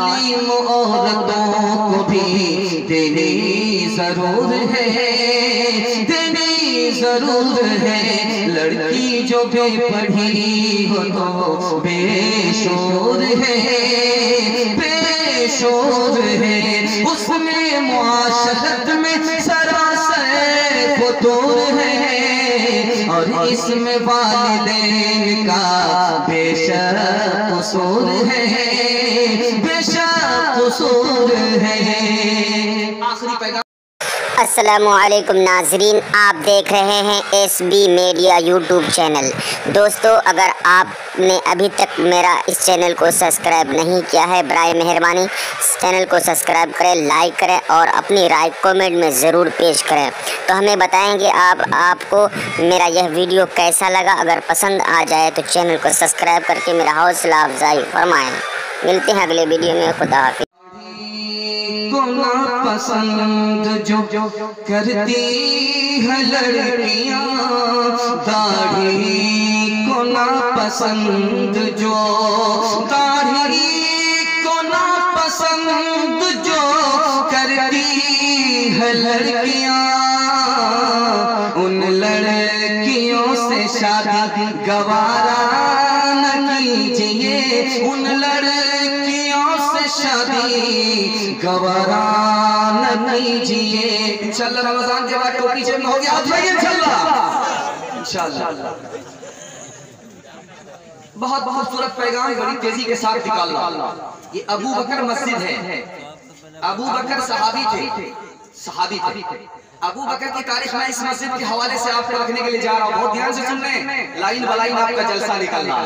औरतों को भी देनी जरूर है, देनी जरूर है। लड़की जो बेपढ़ी हो तो बेशोर है, बेशोर है। उसमें मुआशरत में सरासर फतूर है, और इसमें वालिदैन का बेशक कसूर है, बेशक कसूर है। आखिरी पैगाम। अस्सलामुअलैकुम नाजरीन, आप देख रहे हैं SB मीडिया यूट्यूब चैनल। दोस्तों, अगर आपने अभी तक मेरा इस चैनल को सब्सक्राइब नहीं किया है, बराए मेहरबानी इस चैनल को सब्सक्राइब करें, लाइक करें और अपनी राय कमेंट में ज़रूर पेश करें। तो हमें बताएंगे आपको मेरा यह वीडियो कैसा लगा। अगर पसंद आ जाए तो चैनल को सब्सक्राइब करके मेरा हौसला अफजाई फरमाएँ। मिलते हैं अगले वीडियो में। खुदा हाफिज़। को ना पसंद जो करती है लड़कियां, दाढ़ी को ना पसंद जो, दाढ़ी को ना पसंद जो करती है लड़कियां, उन लड़कियों से शादी गवारा न कीजिए, उन लड़कियों से शादी गवारा न कीजिए। इंशाअल्लाह रमजान के बाद टोपी जेब में हो गया, इंशाअल्लाह। बहुत बहुत खूबसूरत पैगाम बड़ी तेजी के साथ निकालना। ये अबू बकर मस्जिद है। अबू बकर सहाबी थे, सहाबी थे। अबू बकर की तारीख में इस मस्जिद के हवाले से आपको रखने के लिए जा रहा हूँ। बहुत ध्यान से सुन लें, लाइन बलाइन आपका जलसा निकलना।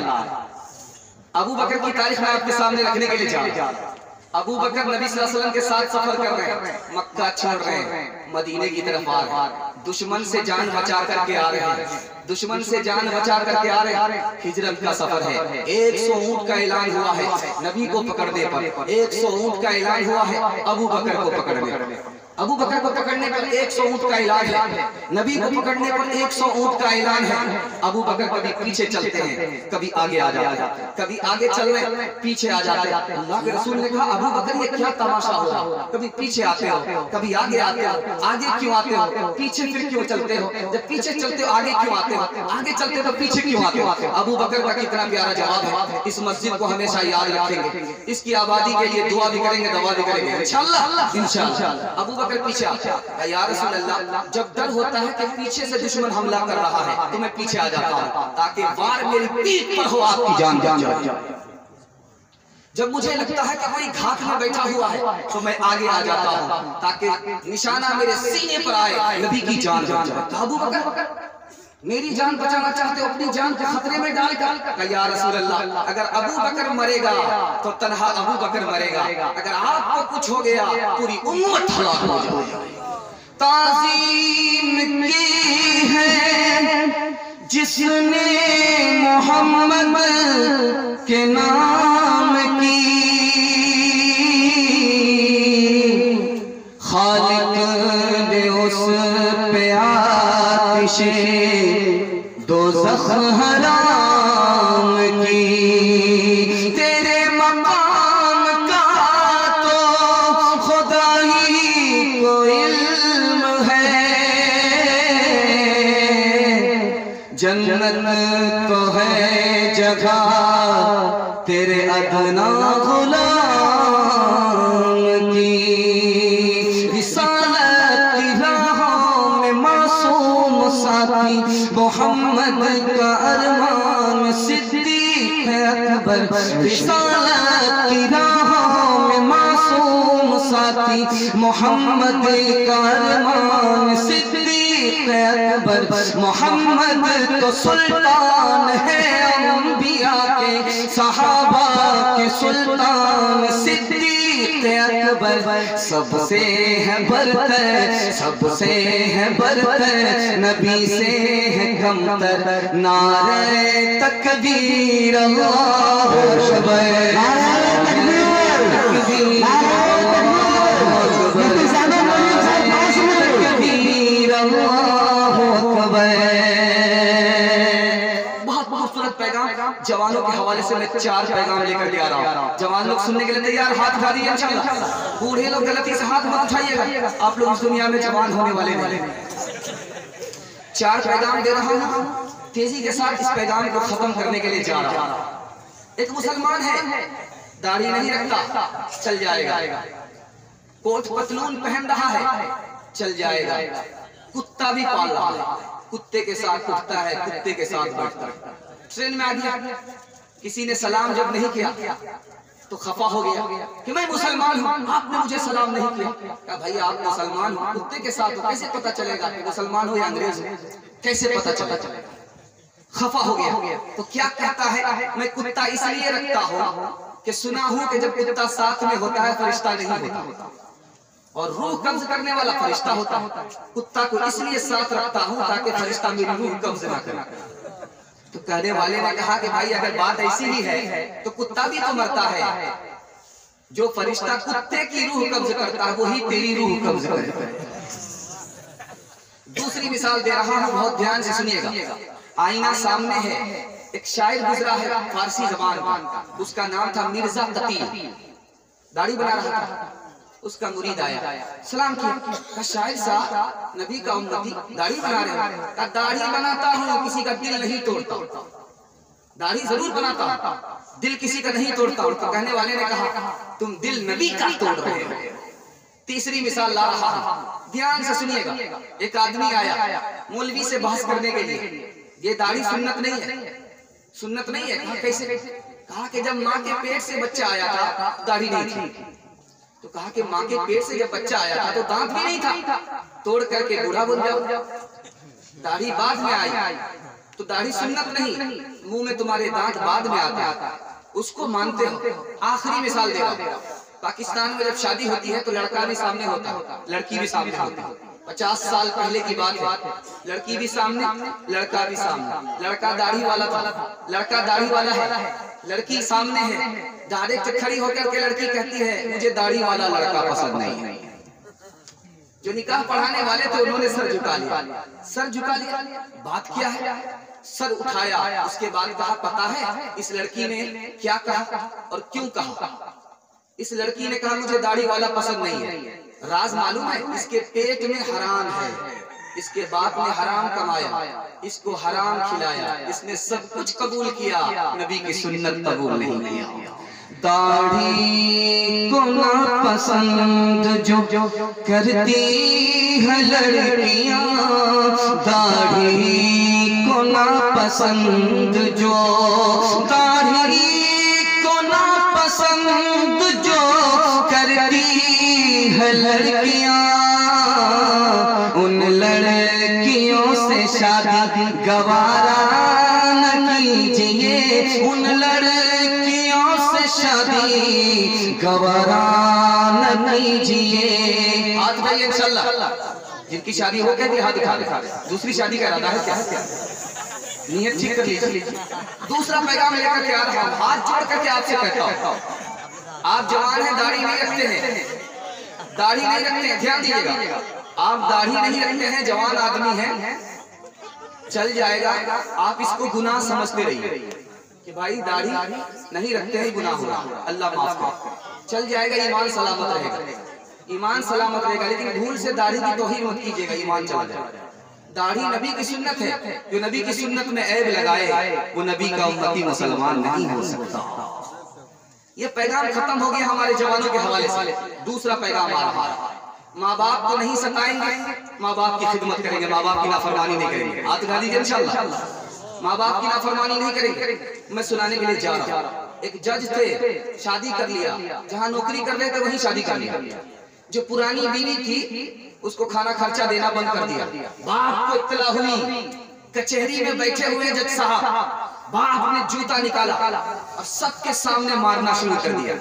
अबू बकर की तारीख में आपके सामने रखने के लिए जा रहा हूँ। अबू बकर नबी सल्लल्लाहु अलैहि वसल्लम के साथ सफर कर रहे हैं, मक्का छोड़ रहे हैं, मदीने की तरफ आ रहे हैं। दुश्मन से जान बचा करके आ रहे हैं, दुश्मन से जान बचा करके आ रहे हैं। हिजरत का सफर है। 100 ऊंट का ऐलान हुआ है नबी को पकड़ने पर, 100 ऊंट का ऐलान हुआ है अबू बकर को पकड़ने पर। अबू बकर को पकड़ने पर 100 ऊंट का ऐलान है, नबी को पकड़ने पर 100 ऊंट का ऐलान है। अबू बकर कभी पीछे चलते हैं, कभी आगे आ जाते हैं, कभी आगे चल रहे पीछे आ जाते हैं। अल्लाह के रसूल ने कहा अबू बकर ये क्या तमाशा हो रहा है, कभी पीछे आते हो, कभी आगे आते हो, आगे क्यों आते हो, पीछे फिर क्यों चलते हो, जब पीछे चलते हो आगे क्यों आते हो, आगे चलते हो तो पीछे क्यों आते हो। अबू बकर का कितना प्यारा जवाब है। इस मस्जिद को हमेशा याद रखेंगे, इसकी आबादी के लिए दुआ भी करेंगे, दवा भी करेंगे इंशाअल्लाह, इंशाअल्लाह। अबू बकर पीछे आता, या रसूल अल्लाह, जब डर होता है कि पीछे से दुश्मन हमला कर रहा है तो मैं पीछे आ जाता हूँ ताकि वार मेरी पीठ पर हो, आपकी जान जाए। जब मुझे लगता है कि कोई घाट में बैठा हुआ है तो मैं आगे आ जाता हूँ ताकि निशाना मेरे सीने पर आए, नबी की जान जाए। तो अबू बकर मेरी जान बचाना चाहते हो, अपनी जान को खतरे में डाल कर, या रसूल अल्लाह, अगर अबू बकर मरेगा तो तन्हा अबू बकर मरेगा, अगर आपको कुछ हो गया पूरी उम्मत हलाक हो जाएगी। ताज़ीम की है जिसने मोहम्मद के नाम की, खालिक ने उस पे आतिशे दोज़ख हराम की। तेरे मकाम का तो खुदा ही को इल्म है, जन्नत तो है जगह तेरे अदना गुलाम की। रिसालत की राहों में मासूम साथी मोहम्मद का अरमान सिद्दीक़ अकबर। रिसालत की राहों में मासूम साथी मोहम्मद का अरमान सिद्दीक़ अकबर। मोहम्मद तो सुल्तान है अंबिया के, सहाबा के सुल्तान सिद्दीक़ अकबर। सबसे है बरतर, सबसे है बरतर, नबी से है कमतर। नारे तकबीर अल्लाहु अकबर, जवानों के हवाले से मैं 4 पैगाम लेकर के आ रहा हूँ। जवान लोग सुनने के लिए तैयार, हाथ उठा दिए इंशाल्लाह। बूढ़े लोग गलती से हाथ मत उठाइएगा, आप लोग इस दुनिया में जवान होने वाले नहीं। 4 पैगाम दे रहा हूँ, तेजी के साथ इस पैगाम को खत्म करने के लिए जा रहा हूँ। एक मुसलमान है, दाढ़ी नहीं रखता, चल जाएगा। कोट पतलून पहन रहा है, चल जाएगा। कुत्ता भी पाल रहा है, कुत्ते के साथ उठता है, कुत्ते के साथ बैठता है। ट्रेन में आ गया, किसी ने सलाम जब नहीं किया तो खफा हो गया कि मैं मुसलमान हूँ, आपने मुझे सलाम नहीं किया। क्या भाई आप मुसलमान हो, कुत्ते के साथ हो, कैसे पता चलेगा कि मुसलमान हो या अंग्रेज हो, कैसे पता चलेगा? खफा हो गया। तो क्या कहता है, मैं कुत्ता इसलिए रखता हूँ कि सुना हूँ कि जब कुत्ता साथ में होता है फरिश्ता नहीं होता, और रूह कब्ज करने वाला फरिश्ता होता है। कुत्ता को इसलिए साथ रखता हूँ ताकि फरिश्ता मेरी रूह कब्ज ना करे। तो कहने वाले ने कहा कि भाई अगर बात ऐसी ही है तो कुत्ता भी तो मरता है, जो फरिश्ता कुत्ते की रूह कब्ज करता है वही तेरी रूह कब्ज करता है। दूसरी मिसाल दे रहा हूँ, बहुत ध्यान से सुनिएगा। आईना सामने है, एक शायर गुजरा है फारसी जबान का, उसका नाम था मिर्जा तकी। दाढ़ी बना रहा था, उसका मुरीद आया, सलाम किया। शायर साहब नबी का उम्मती दाढ़ी बना रहे हैं। दाढ़ी बनाता हूँ, किसी का दिल नहीं तोड़ता। दाढ़ी जरूर बनाता हूँ, दिल किसी का नहीं तोड़ता। तो कहने वाले ने कहा तुम दिल नबी का तोड़ रहे हो। तीसरी मिसाल ला रहा हूँ, ध्यान से सुनिएगा। एक आदमी आया मौलवी से बहस करने के लिए, ये दाढ़ी सुन्नत नहीं है, सुन्नत नहीं है। कहा कैसे? कहा कि जब माँ के पेट से बच्चा आया था दाढ़ी नहीं थी। तो कहा कि माँ के पेट से जब बच्चा आया था तो दांत भी नहीं था, तोड़ करके बूढ़ा बन जाओ। दाढ़ी बाद में आई तो दाढ़ी सुन्नत नहीं, मुंह में तुम्हारे दांत बाद में आते, उसको मानते हो। आखिरी मिसाल दे रहा हूं, पाकिस्तान में जब शादी होती है तो लड़का भी सामने होता है, लड़की भी सामने होती है। 50 साल पहले की बात है, लड़की भी सामने, लड़का भी सामने। लड़का दाढ़ी वाला था, लड़का दाढ़ी वाला है, लड़की सामने है। डायरेक्ट खड़ी होकर के लड़की कहती है मुझे दाढ़ी वाला लड़का पसंद नहीं है। जो निकाह पढ़ाने वाले थे उन्होंने सर झुका लिया, सर झुका लिया। बात क्या है? सर उठाया, उसके बाद कहा पता है इस लड़की ने क्या कहा और क्यों कहा? इस लड़की ने कहा मुझे दाढ़ी वाला पसंद नहीं है। राज मालूम है? इसके पेट में हराम है, इसके बाप ने हराम कमाया, इसको हराम खिलाया, इसने सब कुछ कबूल किया, नबी की सुन्नत कबूल नहीं किया। दाढ़ी को ना पसंद जो करती है लड़कियां, दाढ़ी को ना पसंद जो, दाढ़ी को ना पसंद जो करती है लड़कियां, उन लड़कियों से शादी गवारा न कीजिए, उन लड़कियों से शादी गवारा न कीजिए। हाथ भाई इंशाल्लाह जिनकी शादी हो गई हाथ उठा दे, दूसरी शादी का इरादा है क्या? नियत ठीक कर लीजिए। दूसरा पैगाम लेकर के आ रहा हूं, हाथ जोड़ करके आपसे कहता हूं, आप जवान हैं, दाढ़ी नहीं रखते हैं, दाढ़ी नहीं रखते हैं, ध्यान दीजिएगा। आप दाढ़ी नहीं रखते हैं, जवान आदमी हैं, चल जाएगा। आप इसको गुनाह समझते रहिए कि भाई दाढ़ी नहीं रखते हैं गुनाह हो रहा, अल्लाह माफ करे, चल जाएगा, ईमान सलामत रहेगा, ईमान सलामत रहेगा। लेकिन भूल से दाढ़ी की तौहीन मत कीजिएगा, ईमान चला जाएगा। दाढ़ी नबी की सुन्नत है, जो नबी की सुन्नत में ऐब लगाए वो नबी का उम्मती मुसलमान नहीं हो सकता। ये पैगाम खत्म हो गया हमारे जवानों के हवाले से। दूसरा पैगाम आ रहा है, माँ बाप को नहीं सताएंगे, माँ बाप की खिदमत करेंगे, माँ बाप की नाफरमानी नहीं करेंगे। हाथ उठा दीजिए इंशाल्लाह। माँ बाप की नाफरमानी नहीं करेंगे। मैं सुनाने के लिए जा रहा हूँ, एक जज थे, शादी कर लिया, जहाँ नौकरी कर रहे थे वहीं शादी कर लिया। जो पुरानी बीवी थी उसको खाना खर्चा देना बंद कर दिया। बाप को इत्तला हुई, कचहरी में बैठे हुए जज साहब, बाप ने जूता निकाला और सबके सामने मारना शुरू कर दिया।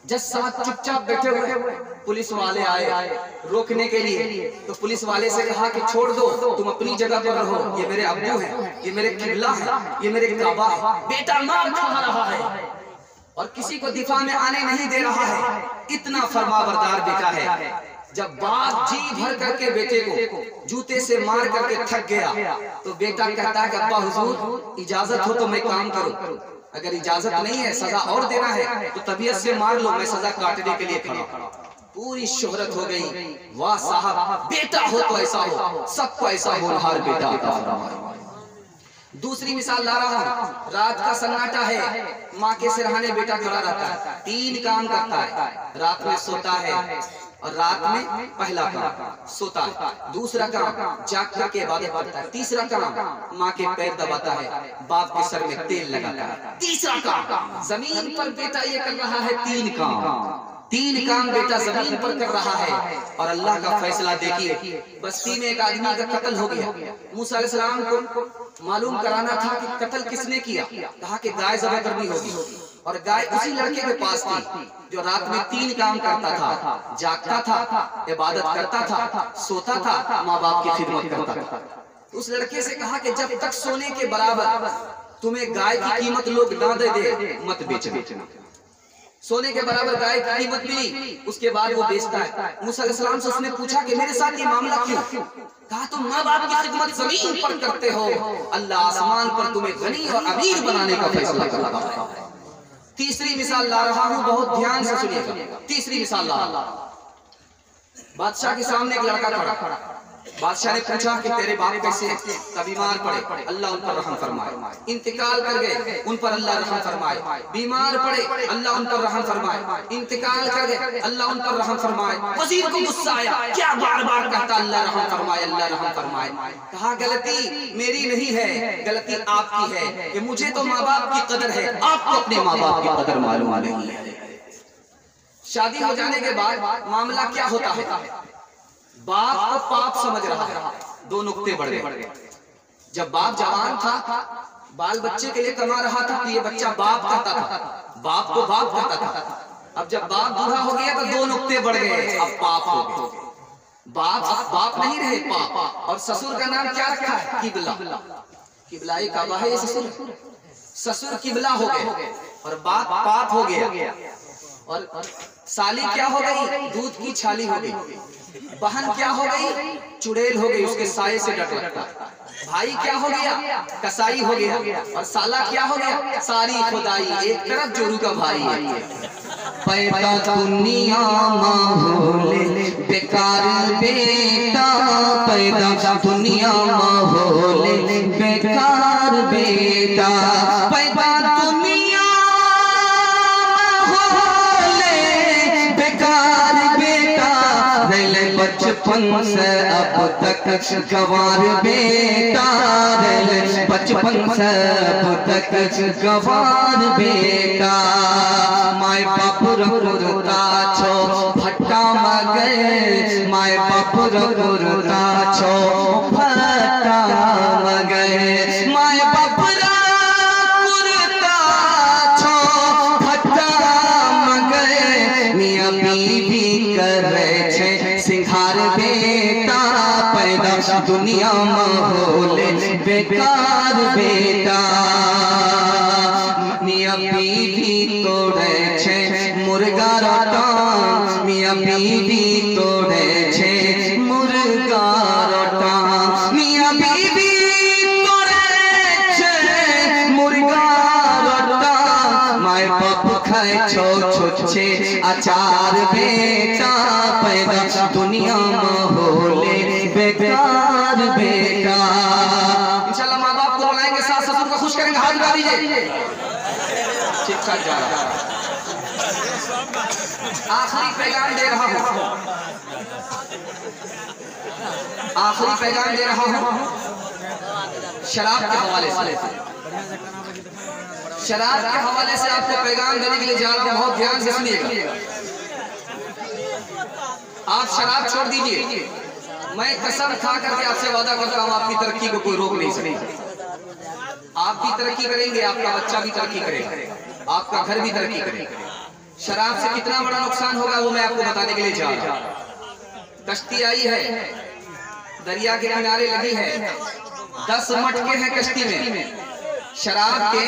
जज साहब चुपचाप बैठे हुए, पुलिस वाले आए रोकने के लिए, तो पुलिस वाले से कहा कि छोड़ दो, तुम अपनी जगह पर रहो, ये मेरे अब्बू हैं, ये मेरे किबला है, ये मेरे काबा है। बेटा मार खा रहा है और किसी को दिफा में आने नहीं दे रहा है, इतना फरमाबरदार बेटा है। जब बाप जी भर करके बेटे को जूते से मार करके थक गया तो बेटा कहता है कि अब्बा हुजूर इजाजत हो तो मैं काम करूं। अगर इजाजत नहीं है, सजा और देना है तो तबीयत से मार लो, मैं सजा काटने के लिए खड़ा। पूरी शोहरत हो गई, वाह साहब बेटा हो तो ऐसा हो, सबको ऐसा होनहार बेटा अता फरमाए। दूसरी मिसाल ला रहा हूँ, रात का सन्नाटा है, माँ के सिरहाने बेटा खड़ा रहता है, 3 काम करता है। रात में सोता है और रात में पहला काम सोता है, दूसरा काम जाग करके इबादत करता है, तीसरा काम माँ के पैर दबाता है, बाप के सर में तेल लगाता है, तीसरा काम जमीन पर बेटा ये कर रहा है 3 काम बेटा जमीन पर कर रहा है। और अल्लाह का फैसला देखिए, बस्ती में एक आदमी का कत्ल हो गया। मूसा अलैहिस्सलाम को मालूम कराना था कि कत्ल किसने किया। कहा कि गाय ज़बह करनी होगी, और गाय उसी लड़के के पास थी जो रात में 3 काम करता था, जागता था, इबादत करता था, सोता था, माँ बाप की खिदमत करता था। उस लड़के से कहा कि जब तक सोने के बराबर तुम्हें गाय की कीमत लोग ना दे मत बेचना। सोने के बराबर गाय की कीमत मिली, उसके बाद वो बेचता है। मूसा अलैहिस्सलाम से उसने पूछा कि मेरे साथ ये मामला क्यों? कहा तुम माँ बाप की खिदमत जमीन पर करते हो, अल्लाह आसमान पर तुम्हें गनी और अमीर बनाने का फैसला कर रहा है। तीसरी मिसाल ला रहा हूँ, बहुत ध्यान से सुनिएगा। तीसरी मिसाल ला रहा हूँ, बादशाह के सामने एक लड़का खड़ा। बादशाह ने पूछा कि तेरे बाप कैसे? तब बीमार पड़े, अल्लाह उन पर रहम फरमाए। इंतकाल कर गए, उन पर अल्लाह रहम फरमाए। बीमार पड़े, अल्लाह उन पर रहम फरमाए। इंतकाल कर गए, अल्लाह उन पर रहम फरमाए। वजीर को गुस्सा आया, क्या बार बार कहता अल्लाह रहम फरमाए, अल्लाह रहम फरमाए। कहा गलती मेरी नहीं है, गलती आपकी है कि मुझे तो माँ बाप की कदर है, आपको अपने माँ बाप की कदर मालूम नहीं है। शादी हो जाने के बाद मामला क्या होता है? बाप को पाप समझ रहा है, 2 नुक्ते बढ़ गए। जब बाप जवान था, बाल बच्चे के लिए कमा रहा था, तो ये बच्चा बाप कहता था, बाप को बाप कहता था। अब जब बाप बूढ़ा हो गया तो 2 नुक्ते बढ़ गए, अब पाप हो गए। बाप नहीं रहे, पाप। और ससुर का नाम क्या रखा है? किबला। किबलाई काबा है ये ससुर किबला हो गए, और बाप पाप हो गया। और साली क्या हो गई? दूध की छाली हो गई। बहन क्या हो गई? चुड़ैल हो गई, उसके साये से डर लगता। भाई क्या हो गया? कसाई हो गया। और साला क्या हो गया? सारी खुदाई, एक तरफ जोरू का भाई है। पैदा दुनिया माहौले बेकार बेटा, पैदा दुनिया माहौले बेकार बेटा, पैदा दुनिया माहौले बेकार बेटा, बचपन से अब तक गवार बेटा, बचपन से अब तक गवार बेटा। माय बाप रुरता छो भट्टा मगे, माय बाप रुरता छो भट्टा मगे, माय बाप रुरता छो भट्टा मगे। मियां बीवी करे छे सिंघार बेटा, पैदा दुनिया माहौले बेकार बेटा। मियां बीवी तोड़े छे मुर्गा रोटा, मियां बीवी तोड़े छे मुर्गा रोटा, मियां बीवी तोड़े छे मुर्गा रोटा। माय बाप खाए छुच्छे अचार बेटा, पैदा दुनिया माहौले बेकार बेटा। इंशाल्लाह माँ बाप को बुलाएंगे, सास ससुर को खुश करेंगे, हाथ उठा दीजिए। ठीक ठाक जा रहा है। आखिरी पैगाम दे रहा हूँ, आखिरी पैगाम दे रहा हूँ शराब के हवाले से। शराब के हवाले से आपको पैगाम देने के लिए जा रहा हूँ, बहुत ध्यान से सुनिएगा। आप शराब छोड़ दीजिए, मैं कसम खा करके आपसे वादा करता हूँ, आपकी तरक्की को कोई रोक नहीं सकेगा। आप भी तरक्की करेंगे, आपका बच्चा भी तरक्की करेगा, आपका घर भी तरक्की करेगा। शराब से कितना बड़ा नुकसान होगा वो मैं आपको बताने के लिए जा रहा हूँ। कश्ती आई है, दरिया के किनारे लगी है, 10 मटके हैं कश्ती में, शराब के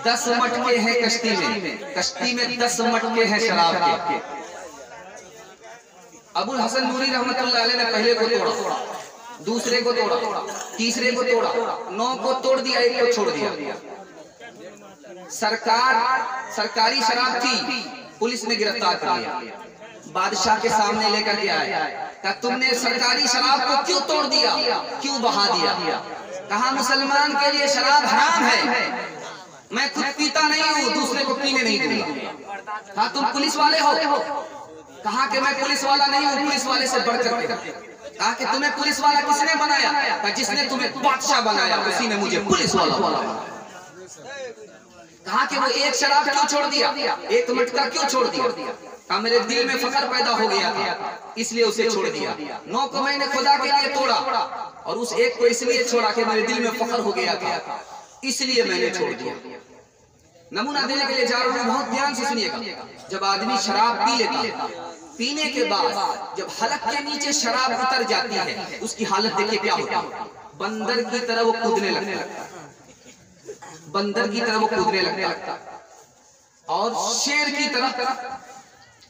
10 मटके हैं कश्ती में, कश्ती में 10 मटके हैं शराब के। अबुल हसन नूरी रहमतुल्लाह अलैह ने पहले को तोड़ा, दूसरे को तोड़ा, तीसरे को तोड़ा, 9 को तोड़ दिया, 1 को छोड़ दिया। सरकारी शराब थी, पुलिस ने गिरफ्तार कर लिया, बादशाह के सामने लेकर के आया, कहा तुमने सरकारी शराब को क्यों तोड़ दिया, क्यों बहा दिया? कहा मुसलमान के लिए शराब हराम है, मैं खुद पीता नहीं हूँ, दूसरे को पीने नहीं दूंगा। कहा तुम पुलिस वाले हो? कहा कि मैं पुलिस वाला नहीं हूँ, पुलिस वाले से बढ़कर के। कहा कि तुम्हें पुलिस वाला किसने बनाया? कहा जिसने तुम्हें बादशाह बनाया उसी ने मुझे पुलिस वाला बनाया। कहा कि वो एक शराब क्यों छोड़ दिया, एक मटका क्यों छोड़ दिया? कहा मेरे दिल में फख्र पैदा हो गया था इसलिए उसे छोड़ दिया। 9 को मैंने खुदा के लिए तोड़ा और उस एक को इसलिए छोड़ा कि मेरे दिल में फख्र हो गया था इसलिए मैंने छोड़ दिया। नमूना देने के लिए जा रहा हूं, बहुत ध्यान से सुनिएगा। जब आदमी शराब पी लेता, पीने के बाद जब हलक के नीचे शराब उतर जाती है उसकी हालत देखिए क्या होती है। बंदर की तरह वो कूदने लगता है, बंदर की तरह वो कूदने लगता और शेर की तरह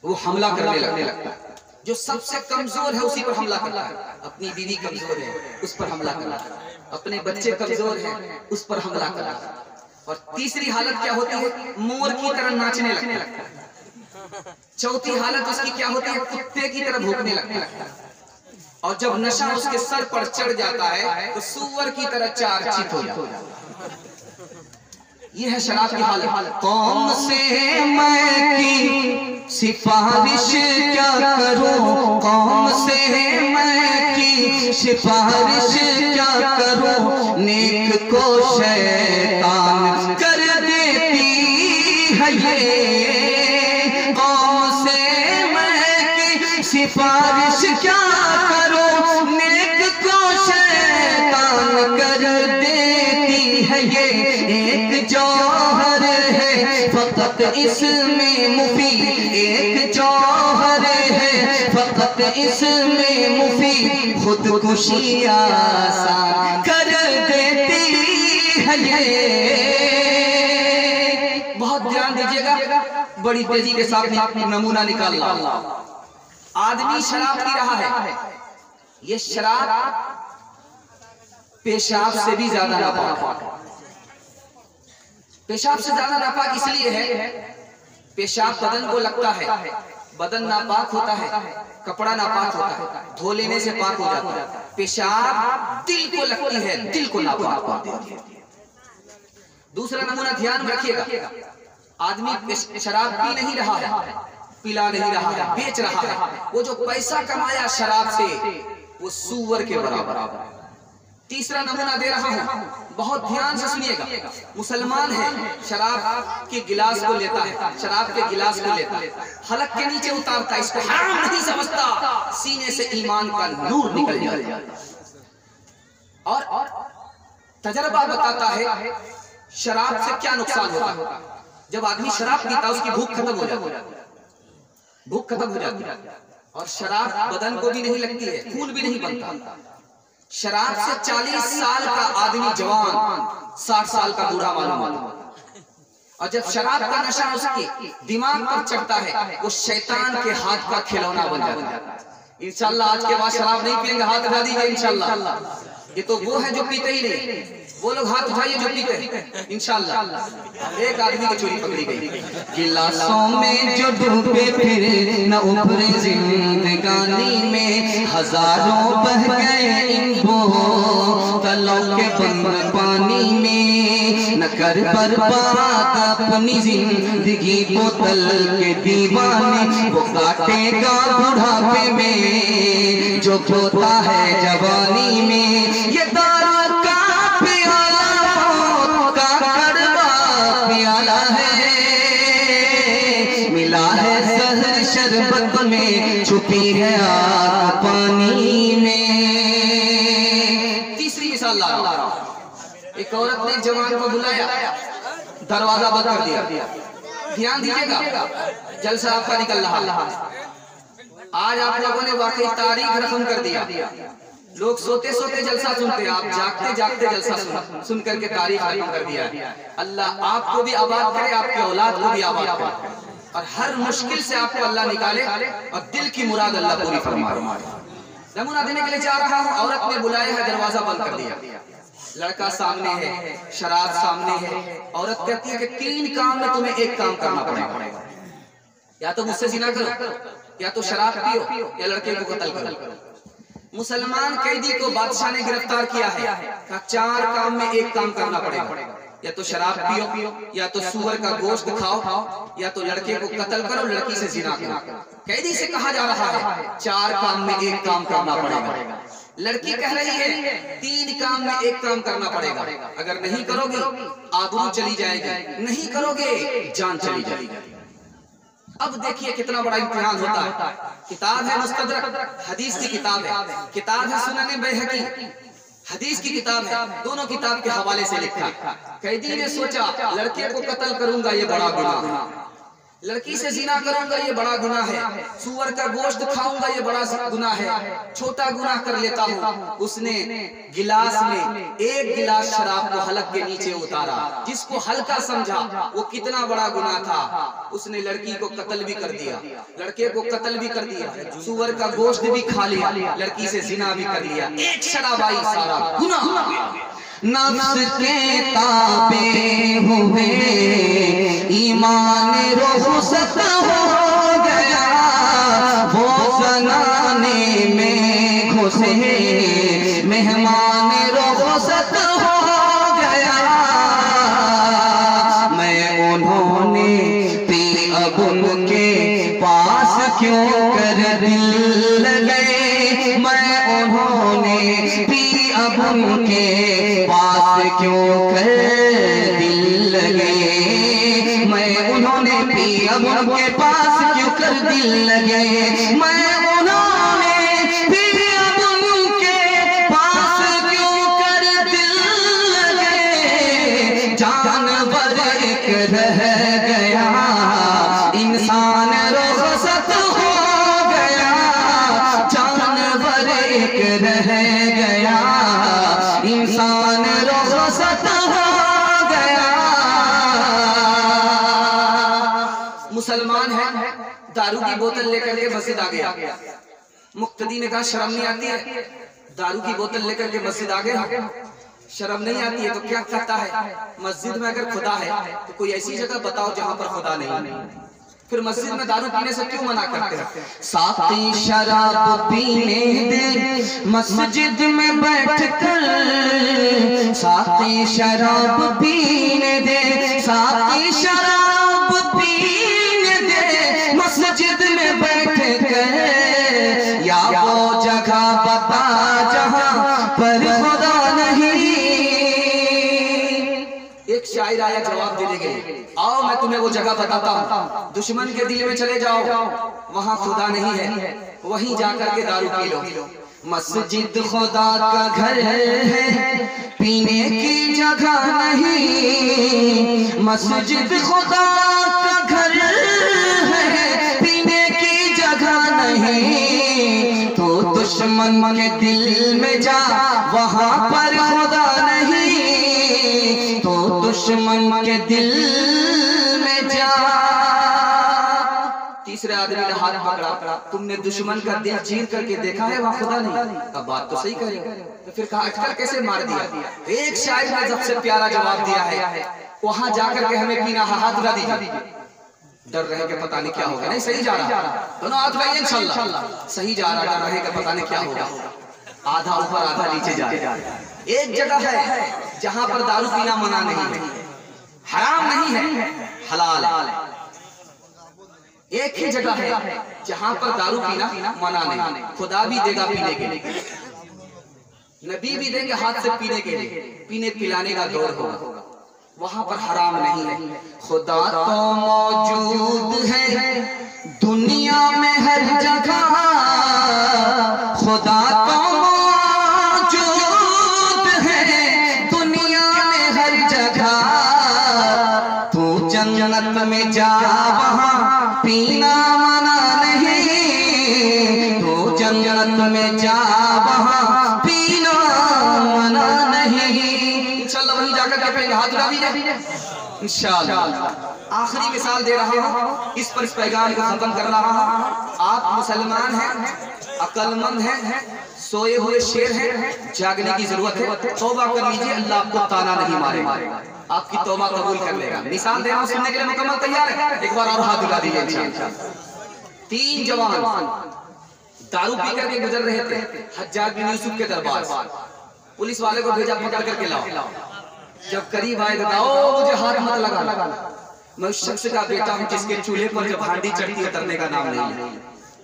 वो हमला करने लगता है। जो सबसे कमजोर है उसी पर हमला करता है। अपनी बीवी कमजोर है उस पर हमला करता है, अपने बच्चे कमजोर हैं उस पर हमला करता है। और तीसरी हालत क्या होती है? मोर की तरह नाचने लगता है। चौथी हालत उसकी क्या होती है? कुत्ते की तरह भौंकने लगता है। और जब नशा उसके सर पर चढ़ जाता है तो सूअर की तरह चार्जित हो जाता है। ये है शराब की हालत। कौम से मैं की सिफारिश क्या करूं, कौम से मैं की सिफारिश क्या करूं, नेक को शैतान कर देती है ये। कौम से मैं की सिफारिश क्या करूं, नेक को शैतान कर देती है ये। एक जौहर है फकत इसमें मुफीद, एक जौहर है फकत इसमें मुफीद, खुदकुशी आसान कर देती है ये। बहुत ध्यान दीजिएगा, बड़ी तेजी के साथ नमूना निकालना। आदमी शराब पी रहा है, ये शराब पेशाब से भी ज्यादा नापाक है। पेशाब से ज्यादा नापाक इसलिए है, पेशाब बदन को लगता है, बदन नापाक होता है, कपड़ा नापाक होता है, धो लेने से पाक हो जाता है। पेशाब दिल को लगती है, दिल को नापाक कर देती है। दूसरा नमूना ध्यान में रखिएगा, आदमी शराब पी नहीं रहा है, पिला नहीं रहा है, बेच रहा है। वो जो पैसा कमाया शराब से वो सूअर के बराबर है। तीसरा नमूना दे रहा हूं, बहुत ध्यान से सुनिएगा। मुसलमान है, शराब के गिलास को लेता है, शराब के गिलास को लेता है, हलक के नीचे उतारता है, इसको हराम नहीं समझता, सीने से ईमान का नूर निकल जाता है। और तजर्बा बताता है शराब से क्या नुकसान होता है। जब आदमी शराब पीता उसकी भूख खत्म हो जाती है, भूख खत्म हो जाती है। और शराब बदन को भी नहीं लगती है, खून भी नहीं बनता। शराब से 40 साल का आदमी जवान 60 साल का बूढ़ा मालूम होता है। और जब शराब का नशा उसके दिमाग पर चढ़ता है वो शैतान के हाथ का खिलौना बन जाता है। इंशाल्लाह आज के बाद शराब नहीं पिएंगे, हाथ उठा दीजिए इंशाल्लाह। ये तो वो है जो पीते ही नहीं, वो लोग हाथ उठाइए जो पीते हैं इंशाल्लाह। एक आदमी की चोरी पकड़ी गई, गिलासों में जो डूबे फिर न उभरे जिंदगानी में, हजारों बह गए इन बोतलों के बंद पानी में, न कर बर्बाद अपनी जिंदगी बोतल के दीवाने, वो काटेगा बुढ़ापे में जो खोता है जवानी में। ये दारू का प्याला है, मिला है सहर शरबत में, छुपी है आग पानी में। तीसरी मिसाल ला रहा हूं, एक औरत ने जवान को बुलाया, दरवाजा बंद कर दिया। ध्यान दीजिएगा, जलसा आपका निकल रहा। आज आप लोगों ने वाकई तारीख रकम कर दिया। लोग सोते सोते जलसा सुनते, आप जागते जागते जलसा सुन करके तारीख रकम कर दिया। अल्लाह आपको भी आबाद करे, आपके औलाद को भी आबाद करे, और हर मुश्किल से आपको अल्लाह निकाले और दिल की मुराद अल्लाह पूरी फरमाए। नमूना देने के लिए जा रहा हूं, औरत ने बुलाया है, दरवाजा बंद कर दिया। लड़का सामने है, शराब सामने है, औरत कहती है कि 3 काम में तुम्हें एक काम करना पड़ेगा, या तो मुझसे जिना करो, या तो शराब पियो, या लड़के को कत्ल करो। मुसलमान कैदी को बादशाह ने गिरफ्तार किया है, कहा 4 काम में एक काम करना पड़ेगा, या तो शराब पियो, या तो सूअर का गोश्त खाओ, या तो लड़के को कत्ल करो, लड़की से जिना करो। कैदी से कहा जा रहा है 4 काम में एक काम करना पड़ेगा। लड़की कह रही है 3 काम में एक काम करना पड़ेगा, अगर नहीं करोगे आबरू चली जाएगी, नहीं करोगे जान चली जाएगी। अब देखिए कितना बड़ा इम्तिहान होता है। किताब है मुस्तदरक, हदीस की किताब है सुनन बैहकी, हदीस की किताब है, दोनों किताब के हवाले से लिखा। कैदी ने सोचा लड़के को कत्ल करूंगा ये बड़ा गुनाह, लड़की से जिना करूंगा ये बड़ा गुनाह है, सूअर का गोश्त खाऊंगा ये बड़ा गुनाह है, छोटा गुनाह कर लेता हूँ। उसने गिलास में 1 गिलास शराब को हलक के नीचे उतारा, जिसको हल्का समझा वो कितना बड़ा गुनाह था। उसने लड़की को कत्ल भी कर दिया, लड़के को कत्ल भी कर दिया, सूअर का गोश्त भी खा लिया, लड़की से जिना भी कर लिया। एक शराब आई, सारा गुनाह। नफ्स के ताबे हुए ईमान रुखसत हो गया, वो ज़नाने में घुसे मेहमान रुखसत हो गया। मैं उन्होंने पी अब उनके पास क्यों कर दिल लगे, मैं उन्होंने पी अब उनके पास क्यों कर दिल लगे, मैं उन्होंने पी अब उनके पास क्यों कर दिल लगे, मैं उन्होंने पी अब उनके पास क्यों कर दिल लगे। जानवर एक रह गया, इंसान रुखसत हो गया, जानवर एक रह गया, इंसान रुखसत हो गया। मुसलमान है, दारू की बोतल लेकर के मस्जिद आ गया। मुक्तदी ने कहा शर्म नहीं आती है, दारू की बोतल लेकर के मस्जिद आ गया, शर्म नहीं आती है तो क्या कहता है, मस्जिद में अगर खुदा है तो कोई ऐसी जगह बताओ जहां पर खुदा नहीं, फिर मस्जिद में दारू पीने से क्यों मना करते हैं। साथी शराब पीने दे मस्जिद में बैठकर, साथी शराब पीने दे, साथी शराब पीने दे मस्जिद में बैठकर, या वो जगह बता जहां पर खुदा नहीं। एक शायर आया जवाब देने के लिए, आओ मैं तुम्हें वो जगह बताता हूँ, दुश्मन के दिल में चले जाओ, वहाँ खुदा नहीं है, वहीं जाकर के दारू पी लो। मस्जिद खुदा का घर है, पीने की जगह नहीं, मस्जिद खुदा का घर है, पीने की जगह नहीं। तो दुश्मन के दिल में जा, वहाँ पर खुदा नहीं, तो दुश्मन के दिल में जा। तीसरे आदमी ने हाथ पकड़ा, तुमने दुश्मन का दिल चीर करके देखा है वहाँ खुदा नहीं? अब बात तो सही करे, तो फिर कहा अटकल कैसे मार दिया। एक शायर ने सबसे प्यारा जवाब दिया है, वहां जाकर के हमें पीना, हाथ उठा दीजिए, डर रहे कि पता नहीं क्या होगा। नहीं सही जा रहा, दोनों हाथ उठाइए इंशाल्लाह, सही जा रहा, डर रहे कि पता नहीं क्या होगा, आधा ऊपर आधा नीचे जा रहा। एक जगह है जहां पर दारू पीना मना नहीं है, हराम नहीं है, हलाल है। एक ही जगह है जहां पर दारू पीना मना नहीं, खुदा भी देगा पीने के लिए, नबी भी देंगे हाथ से पीने के लिए, पीने पिलाने का दौर होगा, वहां पर हराम नहीं है। खुदा तो मौजूद है दुनिया में हर जगह, खुदा तो मौजूद है दुनिया में हर जगह। तू जन्नत में जा वहाँ पीना मना नहीं, तू जन्नत में जा वहाँ पीना मना नहीं। इंशाल्लाह वहीं जाकर के अपने हाथ उठा दीजिए इंशाल्लाह। आखिरी मिसाल दे रहा हूँ, इस पर इस पैगाम को खत्म कर रहा हूँ। आप मुसलमान हैं, अक्लमंद हैं, सोए हुए शेर हैं, जागने की जरूरत है। तौबा कर लीजिए, अल्लाह आपको ताना नहीं मारेगा, आपकी तौबा कबूल कर लेगा। मिसाल दे रहा हूं, सुनने के लिए मुकम्मल तैयार है? एक बार और हाथ दिला दीजिए इंशाअल्लाह। 3 जवान दारू पी करके गुजर रहे थे हज्जाज बिन यूसुफ के दरबार से। पुलिस वाले को भेजा, पकड़ करके लाओ। जब करीब आए तो मुझे हाथ मत लगा, मैं उस शख्स का बेटा हूं जिसके चूल्हे पर जब हांडी चढ़ती उतरने का नाम नहीं।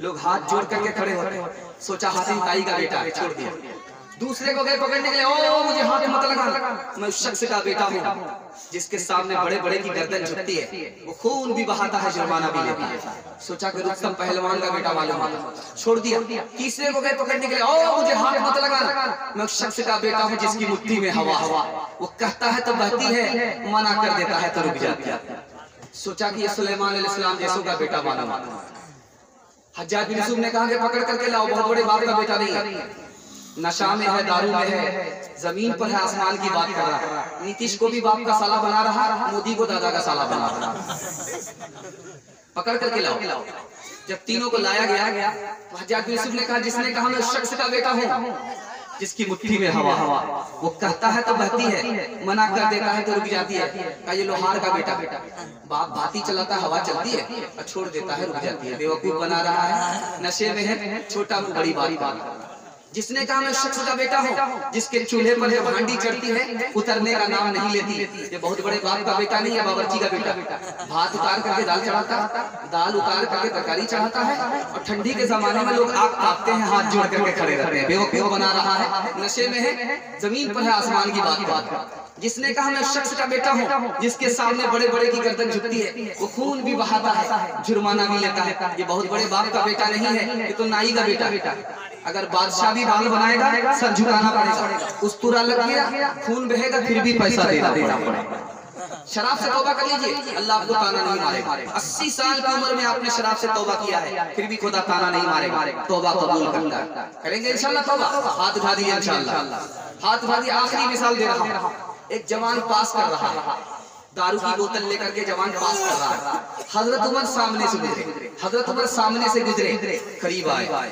लोग हाथ जोड़ करके खड़े होते, सोचा हासिम ताई का बेटा है, छोड़ दिया। दूसरे को गए पकड़ने के लिए, ओ मुझे हाथ मत लगा, मैं उस शख्स का बेटा हूं जिसके सामने बड़े बड़े की गर्दन झुकती है, वो खून भी बहाता है, जुर्माना भी लेता है। सोचा कि रुस्तम पहलवान का बेटा मालूम होता, छोड़ दिया। तीसरे को गए पकड़ने के लिए, ओ मुझे हाथ मत लगा, मैं उस शख्स का बेटा हूं जिसकी मुट्ठी में हवा, वो कहता है तो बहती है, मना कर देता है तो रुक जाती है। सोचा कि ये सुलेमान अलैहिस्सलाम जैसों का बेटा मालूम होता। हज्जाज बिन यूसुफ ने कहा कि पकड़ करके लाओ, बहुत बड़े बाप का बेटा नहीं है, नशा में है, दारू में है, जमीन पर है, आसमान की बात कर रहा है। नीतीश को भी बाप का साला बना रहा, मोदी को दादा का साला बना रहा। पकड़ करके लाओ। जब तीनों को लाया गया तो हज्जाज बिन यूसुफ ने कहा, जिसने कहा मैं उस शख्स का बेटा हूं जिसकी मुट्ठी में हवा, वो कहता है तो बहती है, मना कर देता है तो रुक जाती है। का ये लोहार का बेटा, बाप भाती चलाता हवा चलती है और छोड़ देता है, रुक जाती है। बेवकूफ बना रहा है, नशे में है, छोटा मुंह बड़ी बात। जिसने कहा मैं शख्स का बेटा हूं जिसके चूल्हे पर जब हांडी चढ़ती है उतरने का नाम नहीं लेती, ये बहुत बड़े बाप का बेटा नहीं है, बावर्ची का बेटा। भात उतार करके दाल चढ़ाता, दाल उतार करके तरकारी चढ़ाता है, और ठंडी के जमाने में लोग आग तापते हैं, हाथ जोड़ करके खड़े रहते हैं। बेवकूफ बना रहा है, नशे में है, जमीन पर है, आसमान की बात। जिसने कहा मैं शख्स का बेटा हूं जिसके सामने बड़े बड़े की गर्दन झुकती है, वो खून भी बहाता है, जुर्माना भी लेता है, ये बहुत बड़े बाप का बेटा नहीं है, ये तो नाई का बेटा। अगर बादशाह भी बाल बनाएगा सर झुकाना पड़ेगा, उस्तुरा लग गया, खून बहेगा, फिर भी पैसा देना पड़ेगा। शराब से तौबा कर लीजिए, अल्लाह आपको ताना नहीं मारेगा। 80 साल की उम्र में आपने शराब से तौबा किया है, फिर भी खुदा ताना नहीं मारेगा, तौबा कबूल करता है। करेंगे इंशाल्लाह तौबा? हाथ उठा दिए इंशाल्लाह, हाथ उठा दिए। आखिरी मिसाल दे रहा हूं, एक जवान पास कर रहा है, दारू की बोतल लेकर के जवान पास कर रहा है। हजरत उमर सामने से गुजरे, हजरत उमर सामने से गुजरे, करीब आए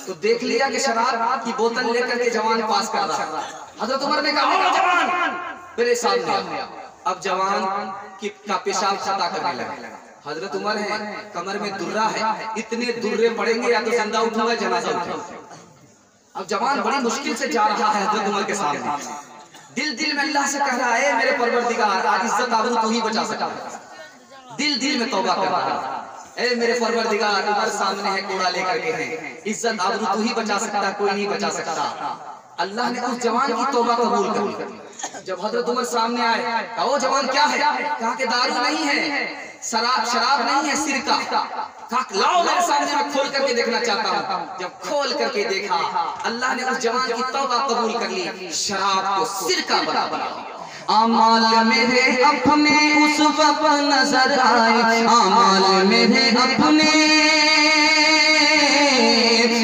तो देख लिया कि शराब की बोतल लेकर के जवान पास कर रहा है। हजरत उमर ने कहा, ओ जवान मेरे सामने। अब जवान का पेशाब खता करने लगा। हजरत उमर है, कमर में दुर्रा है, इतने दुर्रे पड़ेंगे या तो जिंदा उठूंगा, जनाजा उठूंगा। अब जवान बड़ी मुश्किल से जा रहा है हजरत उमर के सामने, दिल में अल्लाह से कह रहा है, मेरे परवरदिगार आज इज्जत आबरू तू ही बचा सकता है। दिल में तौबा कर रहा है, ए मेरे परवरदिगार, उमर सामने है, कोड़ा लेकर के है, इज्जत आबरू तू ही बचा सकता, कोई नहीं बचा सकता। अल्लाह ने उस जवान की तौबा कबूल कर ली। जब हजरत उमर सामने आए, कहा ओ जवान क्या है? कहा कि दारू नहीं है, शराब नहीं है, सिरका। कहा लाओ मेरे सामने, मैं खोल करके देखना चाहता हूँ। जब खोल करके देखा, अल्लाह ने उस जवान की तौबा कबूल कर ली, शराब को सिरका बना दिया। अमाल मेरे अपने उस वक्त नजर आए, अमाल मेरे अपने,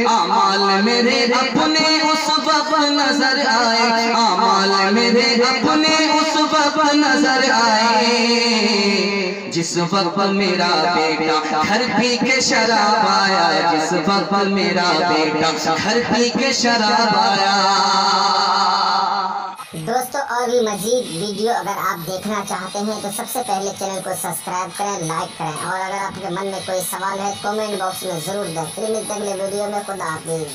अमाल मेरे अपने उस वक्त नजर आए, अमाल मेरे अपने उस वक्त नजर आए, जिस वक्त मेरा बेटा घर पी के शराब आया, जिस वक्त मेरा बेटा घर पी के शराब आया। दोस्तों और भी मजीद वीडियो अगर आप देखना चाहते हैं तो सबसे पहले चैनल को सब्सक्राइब करें, लाइक करें, और अगर आपके मन में कोई सवाल है कमेंट बॉक्स में ज़रूर दें। फिर मिलते हैं अगले वीडियो में। खुदा हाफिज़।